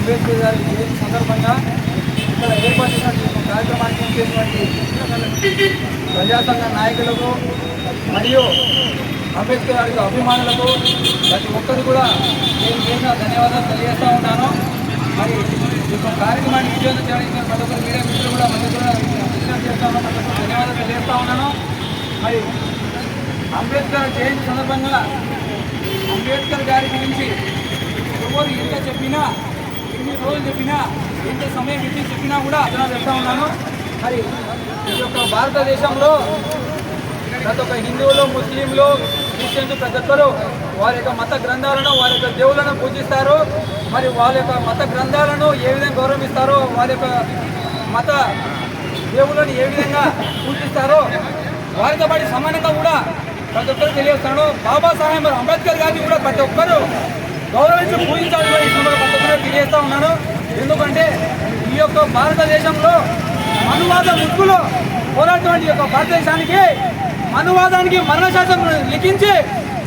అంబేద్కర్ గారి జయంతి సందర్భంగా ఇక్కడ ఏర్పాటు చేసినటువంటి కార్యక్రమానికి చేసినటువంటి ప్రజా సంఘ నాయకులకు మరియు అంబేద్కర్ గారి అభిమానులకు ప్రతి ఒక్కరు కూడా నేను చేసిన ధన్యవాదాలు తెలియజేస్తూ ఉన్నాను. మరి ఈ కార్యక్రమాన్ని విజయవంతం చేయడానికి ప్రతి ఒక్కరు మీడియా మిత్రులు కూడా మనకు కూడా విజ్ఞప్తి చేస్తా ఉన్నాను, ప్రతి ఒక్కరు ధన్యవాదాలు తెలియజేస్తూ ఉన్నాను. మరి అంబేద్కర్ జయంతి సందర్భంగా అంబేద్కర్ గారి గురించి ఎవరు ఎంత చెప్పినా, ఎన్ని రోజులు చెప్పినా, ఎంత సమయం ఇచ్చి చెప్పినా కూడా అర్థం చేస్తూ ఉన్నాను. మరి ఈ యొక్క భారతదేశంలో ప్రతి ఒక్క హిందువులు, ముస్లింలు, క్రిస్టియన్స్ ప్రతి ఒక్కరు వారి యొక్క మత గ్రంథాలను, వారి యొక్క దేవులను పూజిస్తారు. మరి వాళ్ళ యొక్క మత గ్రంథాలను ఏ విధంగా గౌరవిస్తారో, వారి యొక్క మత దేవులను ఏ విధంగా పూజిస్తారో వారితో పాటు సమానంగా కూడా ప్రతి ఒక్కరు తెలియజేస్తాను. బాబాసాహెబ్ అంబేద్కర్ గారిని కూడా ప్రతి ఒక్కరు గౌరవించి పూజించాలని ప్రతి ఒక్కరు తెలియజేస్తూ ఉన్నాను. ఎందుకంటే ఈ యొక్క భారతదేశంలో మనువాద ముక్కులో పోరాటటువంటి యొక్క భారతదేశానికి మనువాదానికి మరణశాసనం లిఖించి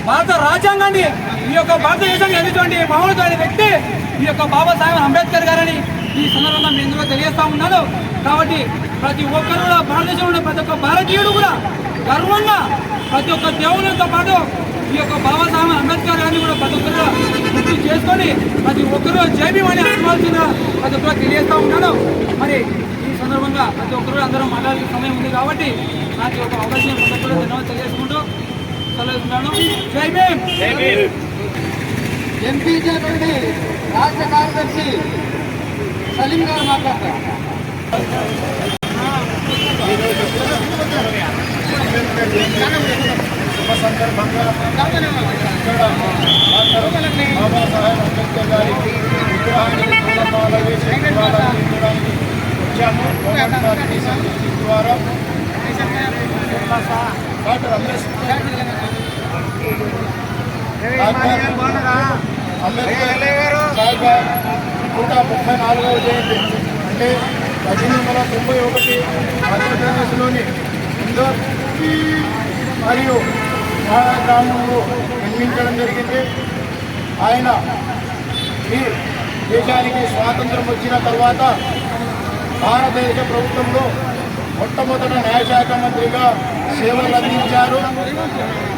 భారత రాజ్యాంగాన్ని ఈ యొక్క భారతదేశానికి అందించినటువంటి మహోన్నతమైన వ్యక్తి ఈ యొక్క బాబాసాహెబ్ అంబేద్కర్ గారని ఈ సందర్భంగా నేను ఎందుకు తెలియజేస్తూ ఉన్నాను. కాబట్టి ప్రతి ఒక్కరు కూడా భారతదేశంలో ప్రతి ఒక్క భారతీయుడు కూడా గర్వంగా ప్రతి ఒక్క దేవునితో పాటు ఈ యొక్క బాబాసాహెబ్ అంబేద్కర్ గారిని కూడా ప్రతి ఒక్కరు గుర్తు చేసుకొని ప్రతి ఒక్కరు జైబీమని అనుకోవాల్సిన ప్రతి ఒక్కరు తెలియజేస్తూ ఉన్నాను. మరి ఈ సందర్భంగా ప్రతి ఒక్కరు అందరూ మాట్లాడే సమయం ఉంది కాబట్టి నాకు ఒక అవకాశం ప్రతి ఒక్కరు ధన్యవాదాలు తెలియజేసుకుంటూ సెలవుతున్నాను. జై భీమ్. ఎంపీజేపీ రాష్ట్ర కార్యదర్శి సలీం గారు మాట్లాడతారు. శుభ సందర్భంగా ఇక్కడ బాబాసాహెబ్ అంబేద్కర్ గారి విగ్రహానికి పూలమాల వేసి నివాళులర్పించడానికి వచ్చాము. ద్వారా డాక్టర్ అంబేద్కర్ 134వ జయంతి అంటే 1891 ఆంధ్రప్రదేశ్లోని ఇందోర్ మరియు గ్రామంలో జన్మించడం జరిగింది. ఆయన ఈ దేశానికి స్వాతంత్రం వచ్చిన తర్వాత భారతదేశ ప్రభుత్వంలో మొట్టమొదట న్యాయశాఖ మంత్రిగా సేవలు అందించారు.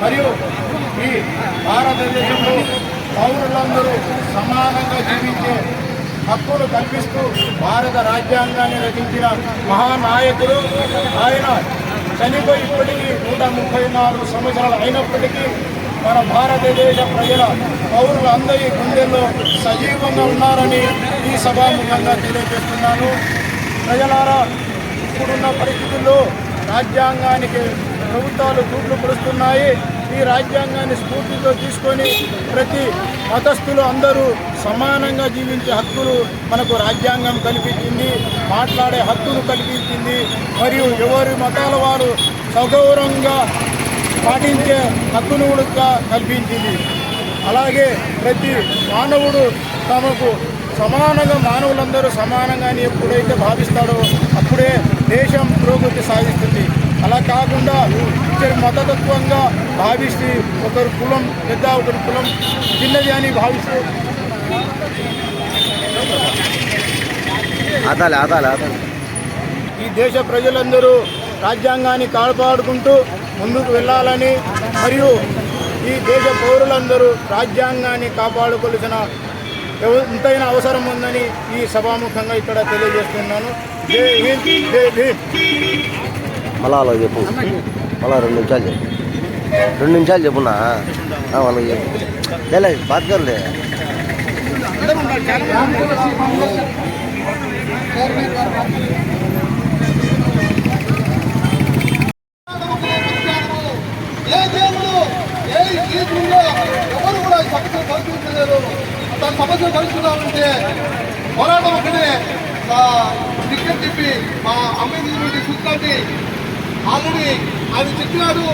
మరియు ఈ భారతదేశంలో పౌరులందరూ సమానంగా జీవించే హక్కులు కల్పిస్తూ భారత రాజ్యాంగాన్ని రచించిన మహానాయకుడు ఆయన. చనిపోయి ఇప్పటికీ 134 సంవత్సరాలు అయినప్పటికీ మన భారతదేశ ప్రజల పౌరులందరి గుండెల్లో సజీవంగా ఉన్నారని ఈ సభాముఖంగా తెలియజేస్తున్నాను. ప్రజలారా, ఇప్పుడున్న పరిస్థితుల్లో రాజ్యాంగానికి ప్రభుత్వాలు తూట్లు పడుస్తున్నాయి. ఈ రాజ్యాంగాన్ని స్ఫూర్తితో తీసుకొని ప్రతి మతస్థులు అందరూ సమానంగా జీవించే హక్కులు మనకు రాజ్యాంగం కల్పించింది. మాట్లాడే హక్కును కల్పించింది. మరియు ఎవరి మతాల వారు సగౌరవంగా పాటించే హక్కును కూడా కల్పించింది. అలాగే ప్రతి మానవుడు తమకు సమానంగా, మానవులందరూ సమానంగానే ఎప్పుడైతే భావిస్తాడో అప్పుడే దేశం పురోగతి సాధిస్తుంది. అలా కాకుండా ఇద్దరు మతతత్వంగా భావిస్తే ఒకరు కులం పెద్ద, ఒకరి కులం చిన్నది అని భావిస్తూ ఈ దేశ ప్రజలందరూ రాజ్యాంగాన్ని కాపాడుకుంటూ ముందుకు వెళ్ళాలని మరియు ఈ దేశ పౌరులందరూ రాజ్యాంగాన్ని కాపాడుకోవాల్సిన ఎంతైనా అవసరం ఉందని ఈ సభాముఖంగా ఇక్కడ తెలియజేస్తున్నాను. జై హింద్, జై భీమ్. మళ్ళా వాళ్ళకి చెప్పు, మళ్ళా 2 నిమిషాలు చెప్పు, 2 నిమిషాలు చెప్పున్నా వాళ్ళకి చెప్పు. లే బాత్కర్లే. ఏ దేవుడు ఏ జీవితంలో ఎవరు కూడా సమస్యలు పరిష్కరించలేరు. తన సమస్యలు పరిష్కరించాలంటే పోరాటం ఒకటే. టికెట్ చెప్పి మా అంబేద్కర్ సూత్రాన్ని ఆల్రెడీ ఆయన చెప్పినాడు,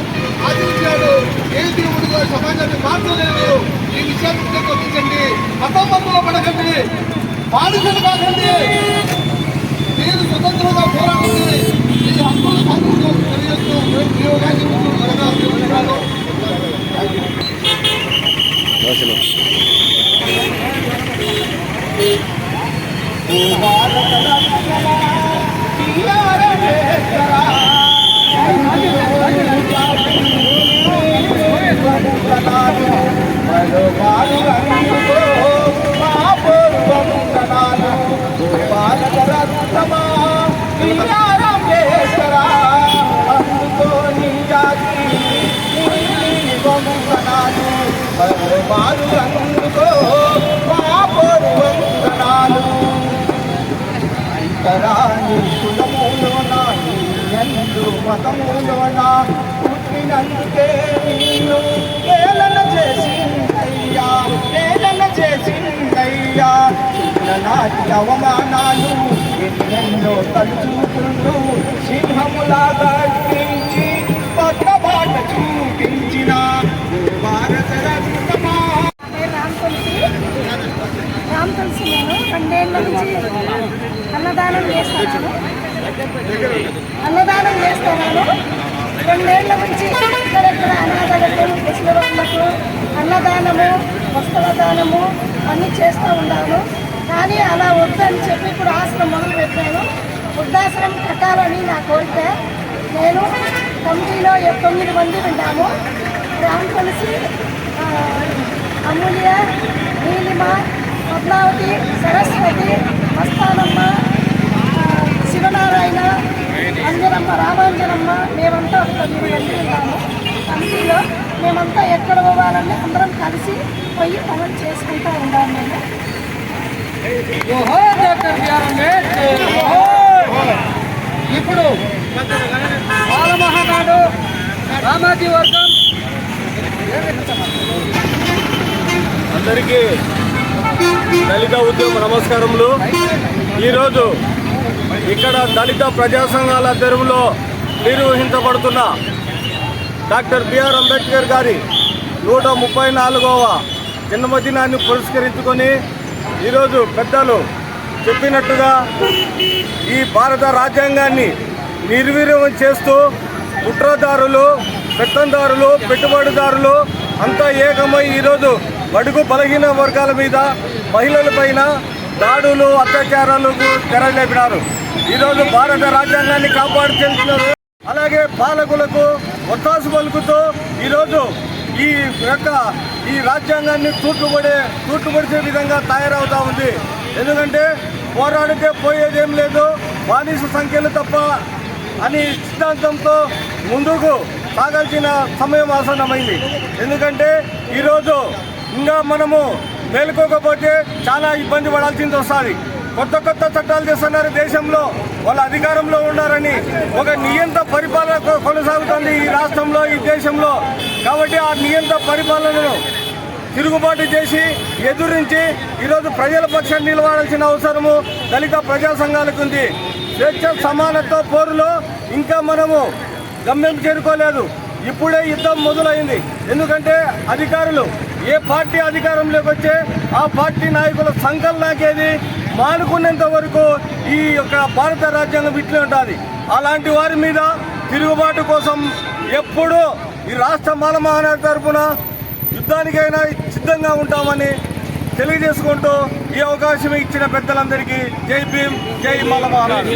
ఆచరించాడు. ఏ దేవుడు కూడా సమాజాన్ని మార్చలేదు. ఈ విషయాన్ని గుర్తించండి. మతంలో పడకండి, బానిసలు కాకండి. మీరు స్వతంత్రంగా పోరాడండి. ఈ హక్కులు హక్కులు తెలియజేస్తూ మతములోన పుట్టినందుకే నిన్ను ఏలన చేసిందయ్యా నాటి అవమానాలు ఎన్నెన్నో తలుచుకుంటూ సింహములాగా అర్పించి పక్క బాట చూపించిన భారత రత్నమా. రామ్ తులసి నేను 2 ఏళ్ళ నుంచి అన్నదానం చేస్తున్నాను. 2 ఏళ్ళ నుంచి ఇక్కడెక్కడ అనాథలకు ముసలివాళ్లకు అన్నదానము వస్త్రదానము అన్నీ చేస్తూ ఉన్నాను. కానీ అలా వద్దని చెప్పి ఇప్పుడు ఆశ్రమం మొదలుపెట్టాను. వృద్ధాశ్రమం కట్టాలని నా కోరిక. నేను కమిటీలో 9 మంది ఉన్నాము. రామ్ తులసి, అమూల్య, నీలిమ, పద్మావతి, సరస్వతి, మస్తానమ్మ, శివనారాయణ, అంజనమ్మ, రామాంజనమ్మ, మేమంతా 9 మంది ఉన్నాము. కమిటీలో మేమంతా ఎక్కడ పోవాలని అందరం కలిసి పోయి పనులు చేసుకుంటూ ఉన్నాము. మేము ఇప్పుడు బాలమహానాడు రామాజీ వర్గం అందరికీ దళిత ఉద్యమ నమస్కారములు. ఈరోజు ఇక్కడ దళిత ప్రజా సంఘాల ఆధ్వర్యంలో నిర్వహించబడుతున్న డాక్టర్ బిఆర్ అంబేద్కర్ గారి 134వ జన్మదినాన్ని పురస్కరించుకొని ఈరోజు పెద్దలు చెప్పినట్టుగా ఈ భారత రాజ్యాంగాన్ని నిర్వీర్యం చేస్తూ కుట్రదారులు, పెత్తందారులు, పెట్టుబడిదారులు అంతా ఏకమై ఈరోజు బడుగు బలహీన వర్గాల మీద, మహిళలపైన దాడులు, అత్యాచారాలకు తెరలేపినారు. ఈరోజు భారత రాజ్యాంగాన్ని కాపాడుతున్నారు. అలాగే పాలకులకు ఒత్తాసు పలుకుతూ ఈరోజు ఈ రాజ్యాంగాన్ని తూట్లుపడిచే విధంగా తయారవుతూ ఉంది. ఎందుకంటే పోరాడితే పోయేదేం లేదు, బానిస సంఖ్యలు తప్ప అని సిద్ధాంతంతో ముందుకు సాగాల్సిన సమయం ఆసన్నమైంది. ఎందుకంటే ఈరోజు ఇంకా మనము మేలుకోకపోతే చాలా ఇబ్బంది పడాల్సింది వస్తుంది. కొత్త చట్టాలు చేస్తున్నారు దేశంలో, వాళ్ళ అధికారంలో ఉన్నారని ఒక నియంత్ర పరిపాలన కొనసాగుతుంది ఈ రాష్ట్రంలో, ఈ దేశంలో. కాబట్టి ఆ నియంత్ర పరిపాలనను తిరుగుబాటు చేసి ఎదురించి ఈరోజు ప్రజల పక్షాన్ని నిలబడాల్సిన అవసరము దళిత ప్రజా సంఘాలకు ఉంది. స్వేచ్ఛ సమానత్వ పోరులో ఇంకా మనము గమ్యం చేరుకోలేదు. ఇప్పుడే యుద్ధం మొదలైంది. ఎందుకంటే అధికారులు ఏ పార్టీ అధికారంలోకి వచ్చే ఆ పార్టీ నాయకుల సంకల్ నాకేది మానుకునేంత వరకు ఈ యొక్క భారత రాజ్యాంగం ఇట్లే ఉంటుంది. అలాంటి వారి మీద తిరుగుబాటు కోసం ఎప్పుడూ ఈ రాష్ట్ర మాలమహానాడు తరఫున యుద్ధానికైనా సిద్ధంగా ఉంటామని తెలియజేసుకుంటూ ఈ అవకాశం ఇచ్చిన పెద్దలందరికీ జై భీమ్, జై మాలమహానాడు.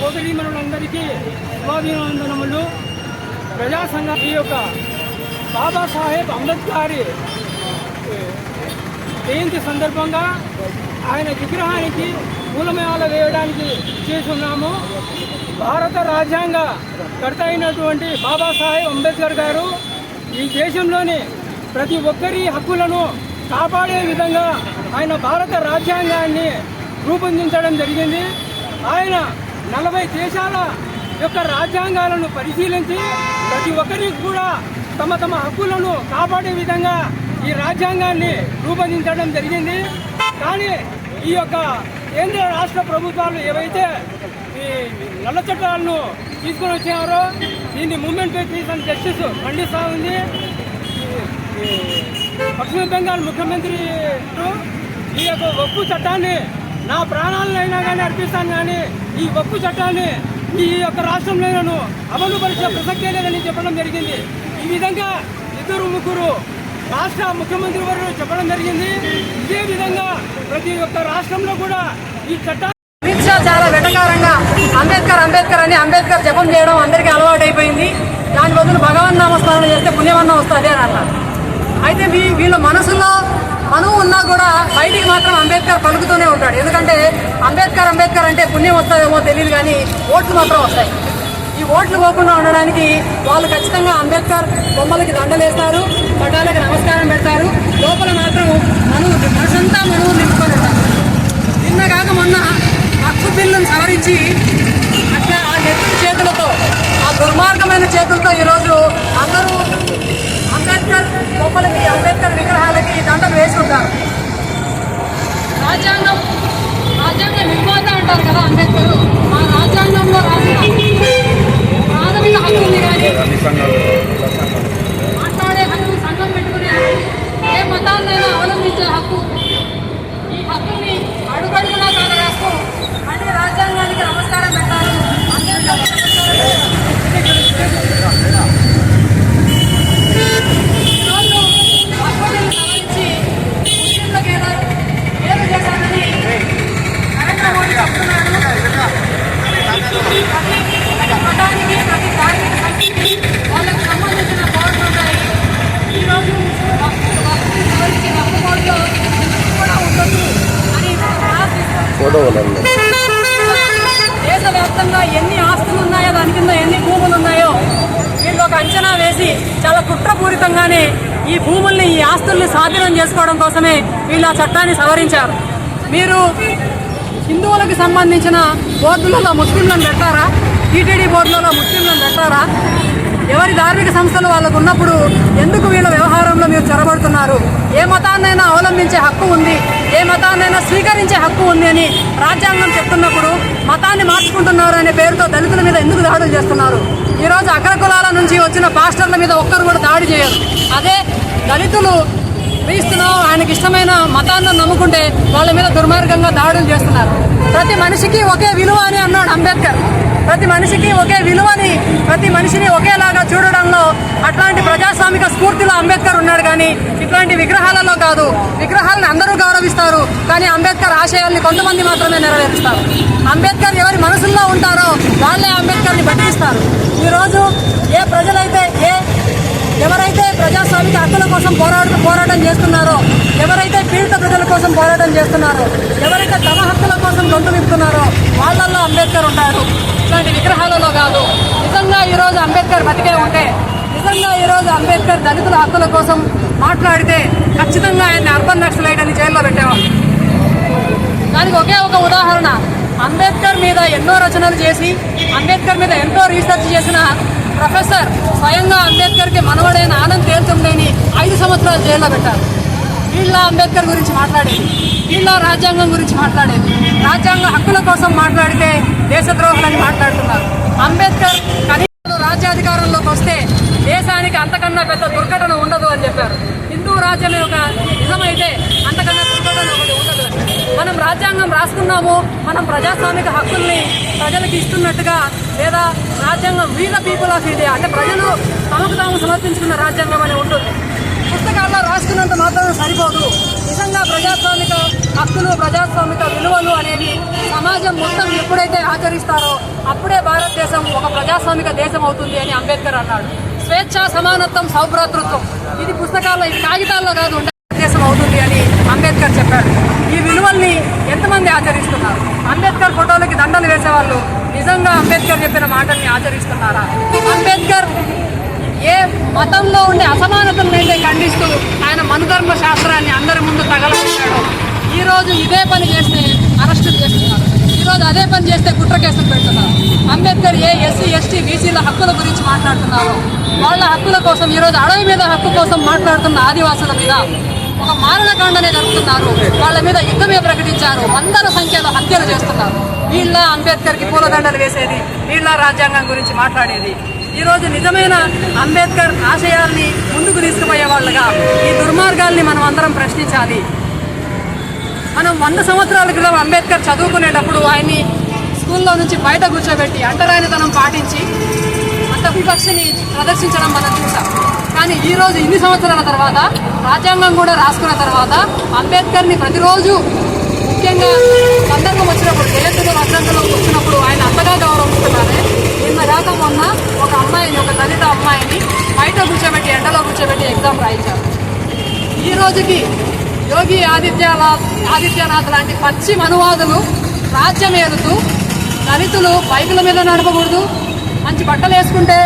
సోదరీమణులందరికీ శుభాభినందనములు. ప్రజా సంఘం ఈ యొక్క బాబాసాహెబ్ అంబేద్కర్ జయంతి సందర్భంగా ఆయన విగ్రహానికి పూలమాల వేయడానికి చేస్తున్నాము. భారత రాజ్యాంగ కర్త అయినటువంటి బాబాసాహెబ్ అంబేద్కర్ గారు ఈ దేశంలోని ప్రతి ఒక్కరి హక్కులను కాపాడే విధంగా ఆయన భారత రాజ్యాంగాన్ని రూపొందించడం జరిగింది. ఆయన 40 దేశాల యొక్క రాజ్యాంగాలను పరిశీలించి ప్రతి ఒక్కరికి కూడా తమ హక్కులను కాపాడే విధంగా ఈ రాజ్యాంగాన్ని రూపొందించడం జరిగింది. కానీ ఈ యొక్క కేంద్ర రాష్ట్ర ప్రభుత్వాలు ఏవైతే ఈ నల్ల చట్టాలను తీసుకొని వచ్చారో దీన్ని movement for peace and justice ఖండిస్తూ ఉంది. పశ్చిమ బెంగాల్ ముఖ్యమంత్రి ఈ యొక్క వక్ఫ్ చట్టాన్ని నా ప్రాణాలనైనా కానీ అర్పిస్తాను, కానీ ఈ వక్ఫ్ చట్టాన్ని ఈ యొక్క రాష్ట్రంలో నేను అమలు పరిచే ప్రసక్తే లేదని చెప్పడం జరిగింది. ఈ విధంగా 2-3 రాష్ట్ర ముఖ్యమంత్రి వారు చెప్పడం జరిగింది. ఇదే విధంగా ప్రతి ఒక్క రాష్ట్రంలో కూడా ఈ చట్టాన్ని చాలా వెటకారంగా అంబేద్కర్ అంబేద్కర్ అని అంబేద్కర్ జపం చేయడం అందరికీ అలవాటు అయిపోయింది. దాని బదులు భగవన్ నామస్మరణ చేస్తే పుణ్యమన్నా వస్తుంది అని అన్నారు. అయితే వీళ్ళ మనసులో మనువు ఉన్నా కూడా బయటికి మాత్రం అంబేద్కర్ పలుకుతూనే ఉంటాడు. ఎందుకంటే అంబేద్కర్ అంబేద్కర్ అంటే పుణ్యం వస్తుందేమో తెలియదు కానీ ఓట్లు మాత్రం వస్తాయి. ఈ ఓట్లు పోకుండా ఉండడానికి వాళ్ళు ఖచ్చితంగా అంబేద్కర్ బొమ్మలకి దండలేస్తారు, పటాలకు నమస్కారం పెడతారు. లోపల మాత్రం మనసంతా మనువు నింపుకొని ఉంటారు. నిన్న కాక మొన్న హక్కు బిల్లును సవరించి అట్లా ఆ నెత్తుల చేతులతో, ఆ దుర్మార్గమైన చేతులతో ఈరోజు అందరూ అంబేద్కర్ బొమ్మలకి, అంబేద్కర్ విగ్రహాలకి దండలు వేసుకుంటారు. రాజ్యాంగం నిర్మాత అంటారు కదా అంబేద్కర్. ఆ రాజ్యాంగంలో రాసిన ప్రాథమిక హక్కుల్ని కానీ, మాట్లాడే హక్కు, సంఘం పెట్టుకునే హక్కు, ఏ మతాన్నైనా అవలంబించే హక్కు, ఈ హక్కుని అడుగడుగునా కాదరాస్తూ మళ్ళీ రాజ్యాంగానికి నమస్కారం పెట్టాలి. ఈరోజు హక్కుని సవరించి ముస్లింలకు ఏదో చేశారని నరేంద్ర మోడీ చెప్తున్నాడు. ప్రతి మతానికి, ప్రతి ధార్మిక శక్తికి వాళ్ళకు సంబంధించిన కోడ్లు ఉన్నాయి. ఈరోజు హక్కుని సవరించి హక్కు కోడ్లో కూడా ఉండదు అని దేశవ్యాప్తంగా ఎన్ని ఆస్తులు ఉన్నాయో, దాని కింద ఎన్ని భూములు ఉన్నాయో వీళ్ళు ఒక అంచనా వేసి చాలా కుట్రపూరితంగానే ఈ భూముల్ని, ఈ ఆస్తుల్ని స్వాధీనం చేసుకోవడం కోసమే వీళ్ళు ఆ చట్టాన్ని సవరించారు. మీరు హిందువులకు సంబంధించిన బోర్డులలో ముస్లింలను పెట్టారా? టీటీడీ బోర్డులలో ముస్లింలను పెట్టారా? ఎవరి ధార్మిక సంస్థలు వాళ్ళకు ఉన్నప్పుడు ఎందుకు వీళ్ళ వ్యవహారంలో మీరు చొరబడుతున్నారు? ఏ మతాన్నైనా అవలంబించే హక్కు ఉంది, ఏ మతాన్నైనా స్వీకరించే హక్కు ఉంది అని రాజ్యాంగం చెప్తున్నప్పుడు మతాన్ని మార్చుకుంటున్నారు అనే పేరుతో దళితుల మీద ఎందుకు దాడులు చేస్తున్నారు? ఈరోజు అగ్రకులాల నుంచి వచ్చిన పాస్టర్ల మీద ఒక్కరు కూడా దాడి చేయరు. అదే దళితులు క్రీస్తును, ఆయనకి ఇష్టమైన మతాన్ని నమ్ముకుంటే వాళ్ళ మీద దుర్మార్గంగా దాడులు చేస్తున్నారు. ప్రతి మనిషికి ఒకే విలువ అని అన్నాడు అంబేద్కర్. ప్రతి మనిషికి ఒకే విలువని, ప్రతి మనిషిని ఒకేలాగా చూడడంలో అట్లాంటి ప్రజాస్వామిక స్ఫూర్తిలో అంబేద్కర్ ఉన్నాడు. కానీ ఇట్లాంటి విగ్రహాలలో కాదు. విగ్రహాలను అందరూ గౌరవిస్తారు, కానీ అంబేద్కర్ ఆశయాల్ని కొంతమంది మాత్రమే నెరవేరుస్తారు. అంబేద్కర్ ఎవరి మనసుల్లో ఉంటారో వాళ్ళే అంబేద్కర్ని బతికిస్తారు. ఈరోజు ఏ ప్రజలైతే, ఎవరైతే ప్రజాస్వామిక హక్కుల కోసం పోరాటం చేస్తున్నారో, ఎవరైతే పీడిత ప్రజల కోసం పోరాటం చేస్తున్నారో, ఎవరైతే తమ హక్కుల కోసం గొంతు విప్పుతున్నారో వాళ్ళల్లో అంబేద్కర్ ఉంటాడు, ఇట్లాంటి విగ్రహాలలో కాదు. నిజంగా ఈరోజు అంబేద్కర్ బతికే ఉంటే, నిజంగా ఈరోజు అంబేద్కర్ దళితుల హక్కుల కోసం మాట్లాడితే ఖచ్చితంగా ఆయన్ని అర్బన్ నక్సలైట్ అని జైల్లో పెట్టేవాళ్ళు. దానికి ఒకే ఒక ఉదాహరణ, అంబేద్కర్ మీద ఎన్నో రచనలు చేసి, అంబేద్కర్ మీద ఎంతో రీసెర్చ్ చేసిన ప్రొఫెసర్ స్వయంగా అంబేద్కర్కి మనవడైన ఆనంద్ తేల్చంలేని 5 సంవత్సరాలు జైల్లో పెట్టారు. వీళ్ళ అంబేద్కర్ గురించి మాట్లాడేది, వీళ్ళ రాజ్యాంగం గురించి మాట్లాడేది. రాజ్యాంగ హక్కుల కోసం మాట్లాడితే దేశద్రోహులని మాట్లాడుతున్నారు. అంబేద్కర్ కనీసం రాజ్యాధికారంలోకి వస్తే దేశానికి అంతకన్నా పెద్ద దుర్ఘటన ఉండదు అని చెప్పారు. హిందూ రాజ్యం యొక్క నిజమైతే అంతకన్నా దుర్ఘటన ఒకటి ఉండదు. మనం రాజ్యాంగం రాసుకున్నాము, మనం ప్రజాస్వామిక హక్కుల్ని ప్రజలకు ఇస్తున్నట్టుగా, లేదా రాజ్యాంగం వీళ్ళ పీపుల్ ఆఫ్ ఇండియా అంటే ప్రజలు తమకు తాము సమర్పించుకున్న రాజ్యాంగం అని ఉంటుంది. పుస్తకాల్లో రాసుకున్నంత మాత్రం సరిపోదు. నిజంగా ప్రజాస్వామిక హక్కులు, ప్రజాస్వామిక విలువలు అనేవి సమాజం మొత్తం ఎప్పుడైతే ఆచరిస్తారో అప్పుడే భారతదేశం ఒక ప్రజాస్వామిక దేశం అవుతుంది అని అంబేద్కర్ అన్నాడు. స్వేచ్ఛ, సమానత్వం, సౌభ్రాతృత్వం ఇది పుస్తకాల్లో, ఇది కాగితాల్లో కాదు దేశం అవుతుంది అని అంబేద్కర్ చెప్పాడు. ఈ విలువల్ని ఎంతమంది ఆచరిస్తున్నారు? అంబేద్కర్ ఫోటోలకి దండలు వేసేవాళ్ళు నిజంగా అంబేద్కర్ చెప్పిన మాటల్ని ఆచరిస్తున్నారా? అంబేద్కర్ ఏ మతంలో ఉండే అసమానతలనైతే ఖండిస్తూ ఆయన మనుధర్మ శాస్త్రాన్ని అందరి ముందు తగలబెట్టాడు. ఈరోజు ఇదే పని చేస్తే అరెస్టులు చేస్తున్నారు. ఈరోజు అదే పని చేస్తే కుట్ర కేసులు పెడుతున్నారు. అంబేద్కర్ ఏ ఎస్సీ, ఎస్టీ, బీసీల హక్కుల గురించి మాట్లాడుతున్నారు. వాళ్ళ హక్కుల కోసం ఈరోజు అడవి మీద హక్కు కోసం మాట్లాడుతున్న ఆదివాసుల మీద ఒక మారణకాండనే జరుపుతున్నారు. వాళ్ళ మీద యుద్ధమే ప్రకటించారు. వందల సంఖ్యలో హత్యలు చేస్తున్నారు. వీళ్ళ అంబేద్కర్కి పూలదండలు వేసేది, వీళ్ళ రాజ్యాంగం గురించి మాట్లాడేది. ఈరోజు నిజమైన అంబేద్కర్ ఆశయాల్ని ముందుకు తీసుకుపోయే వాళ్ళగా ఈ దుర్మార్గాల్ని మనం అందరం ప్రశ్నించాలి. మనం 100 సంవత్సరాల క్రితం అంబేద్కర్ చదువుకునేటప్పుడు ఆయన్ని స్కూల్లో నుంచి బయట కూర్చోబెట్టి అంటరానితనం పాటించి అంత వివక్షని ప్రదర్శించడం మనం చూసాం. కానీ ఈరోజు ఇన్ని సంవత్సరాల తర్వాత, రాజ్యాంగం కూడా రాసుకున్న తర్వాత అంబేద్కర్ని ప్రతిరోజు ముఖ్యంగా సందర్భం వచ్చినప్పుడు జయంతులు, వర్ధంతులు రోజుకి యోగి ఆదిత్యనాథ్ లాంటి పచ్చి మనువాదులు రాజ్యమేలుతూ దళితులు బైకుల మీద నడపకూడదు, మంచి బట్టలు వేసుకుంటే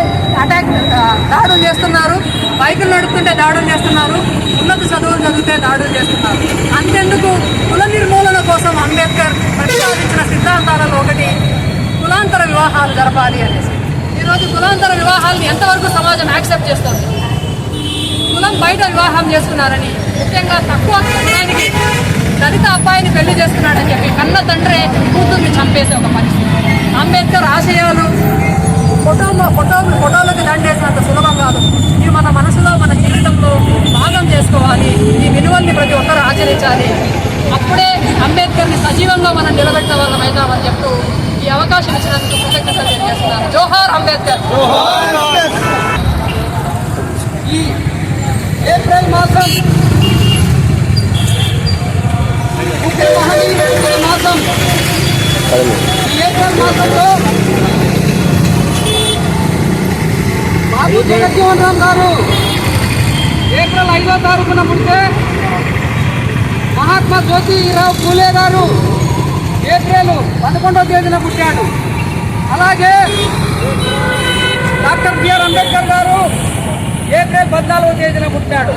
దాడులు చేస్తున్నారు, బైకులు నడుపుతుంటే దాడులు చేస్తున్నారు, ఉన్నత చదువులు చదివితే దాడులు చేస్తున్నారు. అంతెందుకు కుల నిర్మూలన కోసం అంబేద్కర్ ప్రతిపాదించిన సిద్ధాంతాలలో ఒకటి కులాంతర వివాహాలు జరపాలి అనేసి. ఈరోజు కులాంతర వివాహాలను ఎంతవరకు సమాజం యాక్సెప్ట్ చేస్తుంది? కులం బయట వివాహం చేసుకున్నారని, ముఖ్యంగా తక్కువ కులానికి దళిత అబ్బాయిని పెళ్లి చేసుకున్నాడని చెప్పి కన్న తండ్రే కూతుర్ని చంపేసే ఒక పరిస్థితి. అంబేద్కర్ ఆశయాలు ఫోటోలకు దండేసినంత సులభం కాదు. ఇవి మన మనసులో, మన జీవితంలో భాగం చేసుకోవాలి. ఈ విలువల్ని ప్రతి ఒక్కరూ ఆచరించాలి. అప్పుడే అంబేద్కర్ని సజీవంగా మనం నిలబెట్టిన వాళ్ళం అవుతామని చెప్తూ ఈ అవకాశం ఇచ్చినందుకు కృతజ్ఞతలు తెలియజేస్తున్నాను. జోహార్ అంబేద్కర్. ఈ ఏప్రిల్ మాసం మహనీయుల మాసం. ఈ ఏప్రిల్ మాసంలో బాబు జగజ్జీవన్ రామ్ గారు ఏప్రిల్ 5వ తారీఖున పుడితే, మహాత్మా జ్యోతిరావు పూలే గారు ఏప్రిల్ 11వ తేదీన పుట్టాడు. అలాగే డాక్టర్ బిఆర్ అంబేద్కర్ గారు ఏప్రిల్ 14వ తేదీన పుట్టాడు.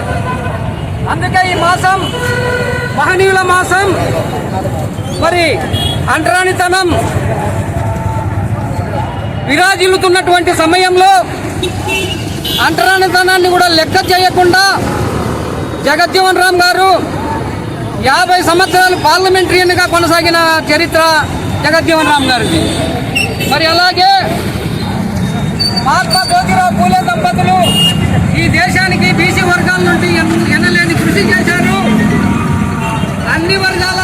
అందుకే ఈ మాసం మహనీయుల మాసం. మరి అంటరానితనం విరాజిల్లుతున్నటువంటి సమయంలో అంటరానితనాన్ని కూడా లెక్క చేయకుండా జగజ్జీవన్ రామ్ గారు 50 సంవత్సరాలు పార్లమెంటరీగా కొనసాగిన చరిత్ర జగజ్జీవన్ రామ్ గారిది. మరి అలాగే మహాత్మా జ్యోతిరావు పూలే దంపతులు ఈ దేశానికి బీసీ వర్గాల నుండి ఎనలేని కృషి చేశారు. అన్ని వర్గాల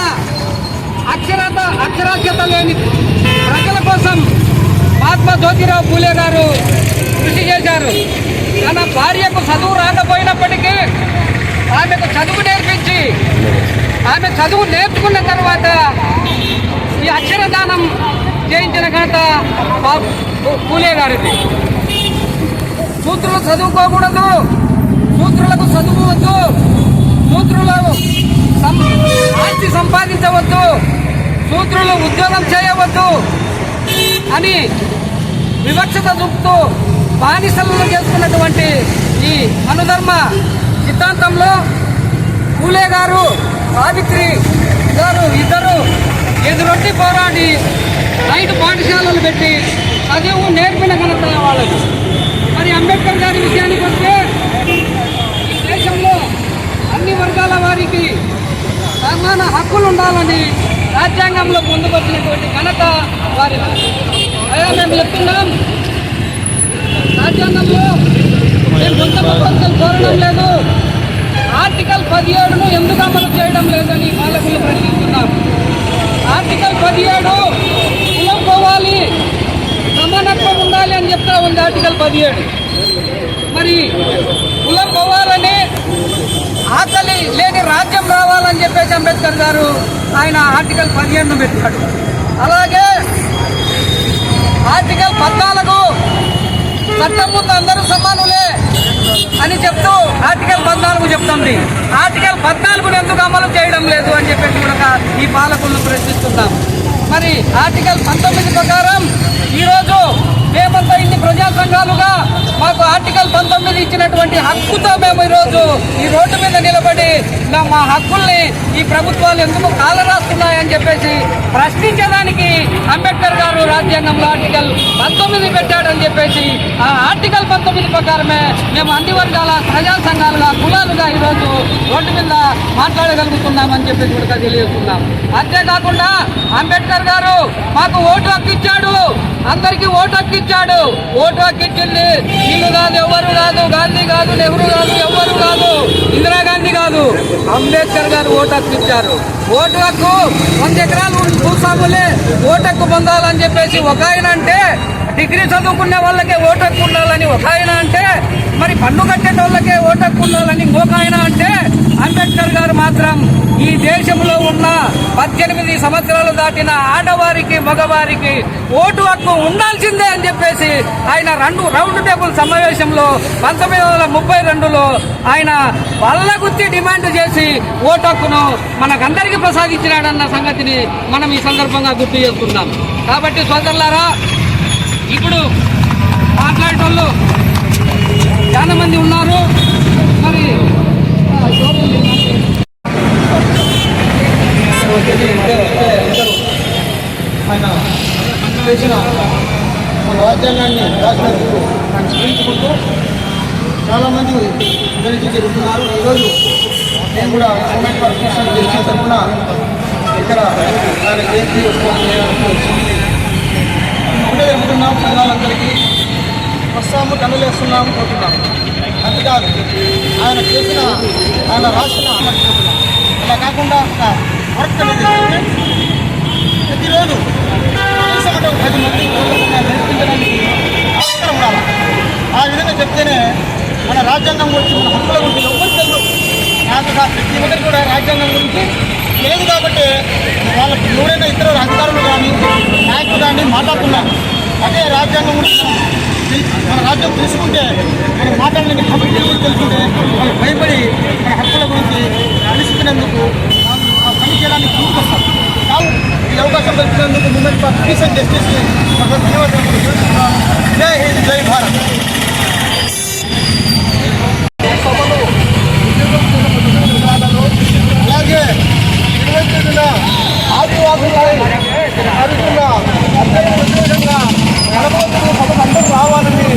అక్షరాస్యత లేని ప్రజల కోసం మహాత్మా జ్యోతిరావు పూలే గారు కృషి చేశారు. తన భార్యకు చదువు రాకపోయినప్పటికీ ఆమెకు చదువు నేర్పించి, ఆమె చదువు నేర్చుకున్న తర్వాత ఈ అక్షరదానం చేయించిన ఘనత పూలే గారిది. సూత్రులు చదువుకోకూడదు, సూత్రులకు చదువు వద్దు, సూత్రులు ఆస్తి సంపాదించవద్దు, సూత్రులు ఉద్యోగం చేయవద్దు అని వివక్షత చూపుతూ బానిసలను చేసుకున్నటువంటి ఈ మనుధర్మ సిద్ధాంతంలో పూలే గారు, సావిత్రి గారు ఇద్దరు ఎదురొట్టి పోరాడి రైతు పాఠశాలలు పెట్టి చదువు నేర్పిన ఘనత వాళ్ళది. మరి అంబేద్కర్ గారి విషయానికి వస్తే, ఈ దేశంలో అన్ని వర్గాల వారికి సమాన హక్కులు ఉండాలని రాజ్యాంగంలో పొందుపరిచినటువంటి ఘనత వారిది. అయ్యా మేము చెప్తున్నాం, రాజ్యాంగంలో మేము సొంత ప్రపంచం కోరడం లేదు, ఆర్టికల్ 17ను ఎందుకు అమలు చేయడం లేదని పాలకులు ప్రశ్నిస్తున్నాం. ఆర్టికల్ 17 కులం పోవాలి, సమానత్వం ఉండాలి అని చెప్తా ఉంది ఆర్టికల్ 17. మరి కులం పోవాలని, ఆకలి లేని రాజ్యం రావాలని చెప్పేసి అంబేద్కర్ గారు ఆయన ఆర్టికల్ 17ను పెట్టాడు. అలాగే ఆర్టికల్ 14 చట్టం ముందు అందరూ సమానులే అని చెప్తూ ఆర్టికల్ 14 చెప్తుంది. ఆర్టికల్ 14ను ఎందుకు అమలు చేయడం లేదు అని చెప్పేసి కూడా ఈ పాలకులను ప్రశ్నిస్తున్నాం. మరి ఆర్టికల్ 19 ప్రకారం ఈరోజు మేమంతా ఇన్ని ప్రజా సంఘాలుగా మాకు ఆర్టికల్ 19 ఇచ్చినటువంటి హక్కుతో మేము ఈరోజు ఈ రోడ్డు మీద నిలబడి మా హక్కుల్ని ఈ ప్రభుత్వాలు ఎందుకు కాలరాస్తున్నాయని చెప్పేసి ప్రశ్నించడానికి అంబేద్కర్ గారు రాజ్యాంగంలో ఆర్టికల్ 19 పెట్టాడని చెప్పేసి ఆ ఆర్టికల్ 19 ప్రకారమే మేము అన్ని వర్గాల ప్రజా సంఘాలుగా, కులాలుగా ఈరోజు రోడ్డు మీద మాట్లాడగలుగుతున్నామని చెప్పేసి కూడా తెలియజేస్తున్నాం. అంతేకాకుండా అంబేద్కర్ గారు మాకు ఓటు హక్కు ఇచ్చాడు, అందరికీ ఓటు హక్కు ఇచ్చాడు. ఓటు హక్కు ఇచ్చింది వీళ్ళు కాదు, ఎవరు కాదు, గాంధీ కాదు, నెహ్రూ కాదు, ఎవరు కాదు, ఇందిరాగాంధీ కాదు, అంబేద్కర్ గారు ఓటు హక్కు ఇచ్చారు. ఓటు హక్కు 100 ఎకరాలు భూస్వాములే ఓటు హక్కు పొందాలని చెప్పేసి ఒక ఆయన అంటే డిగ్రీ చదువుకునే వాళ్ళకే ఓటు హక్కు ఉండాలని ఒక ఆయన అంటే, మరి పన్ను కట్టే వాళ్ళకే ఓటు హక్కు ఉండాలని ఇంకొక ఆయన అంటే, అంబేద్కర్ గారు మాత్రం ఈ దేశంలో ఉన్న 18 సంవత్సరాలు దాటిన ఆడవారికి మగవారికి ఓటు హక్కు ఉండాల్సిందే అని చెప్పేసి ఆయన రౌండ్ టేబుల్ సమావేశంలో 1932లో ఆయన వల్లగుత్తి డిమాండ్ చేసి ఓటు హక్కును మనకందరికీ ప్రసాదించినాడన్న సంగతిని మనం ఈ సందర్భంగా గుర్తు చేసుకుందాం. కాబట్టి సోదరులారా, ఇప్పుడు మాట్లాడేటోళ్ళు చాలా మంది ఉన్నారు. మరి ఆయన చేసిన మన రాజ్యాంగాన్ని రాసినందుకు ఆయన స్మరించుకుంటూ చాలామంది గెలిచి జరుగుతున్నారు. ఈరోజు మేము కూడా అంబేద్కర్ కృష్ణ గెలిచిన తరఫున ఇక్కడ ఆయన జయంతి ఒకటే చెబుతున్నాం, సంఘాలందరికీ వస్తాము, కన్నులేస్తున్నాము కోరుతున్నాం. అంతేకాదు ఆయన చేసిన ఆయన రాసిన అలా కాకుండా వర్క్ అనేది ప్రతిరోజు కనీసం అంటే 10 మంది నేర్పించడానికి అవసరం ఉండాలి. ఆ విధంగా చెప్తేనే మన రాజ్యాంగం గురించి, మన హక్కుల గురించి ఎవరు తెలుసు. నాకు ప్రతి ఒక్కరికి కూడా రాజ్యాంగం గురించి లేదు. కాబట్టి వాళ్ళకి ఎవరైనా ఇతర అధికారులు కానీ నాయకులు కానీ మాట్లాడుతున్నారు. అదే రాజ్యాంగం గురించి మన రాజ్యం తెలుసుకుంటే, మనం మాట్లాడలేని కమిటీల గురించి తెలుసుకుంటే వాళ్ళు భయపడి మన హక్కుల గురించి తెలుసుకునేందుకు ఆ పని చేయడానికి ముందుకు వస్తాం. ఈ అవకాశం దొరికినందుకు movement for peace and justice ధన్యవాదాలు. జై హింద్, జై భారత్. అలాగే 27న ఆదివాసులపై జరుగుతున్న అత్యంత విశేషంగా గణపతులు సభకు అందరూ రావాలని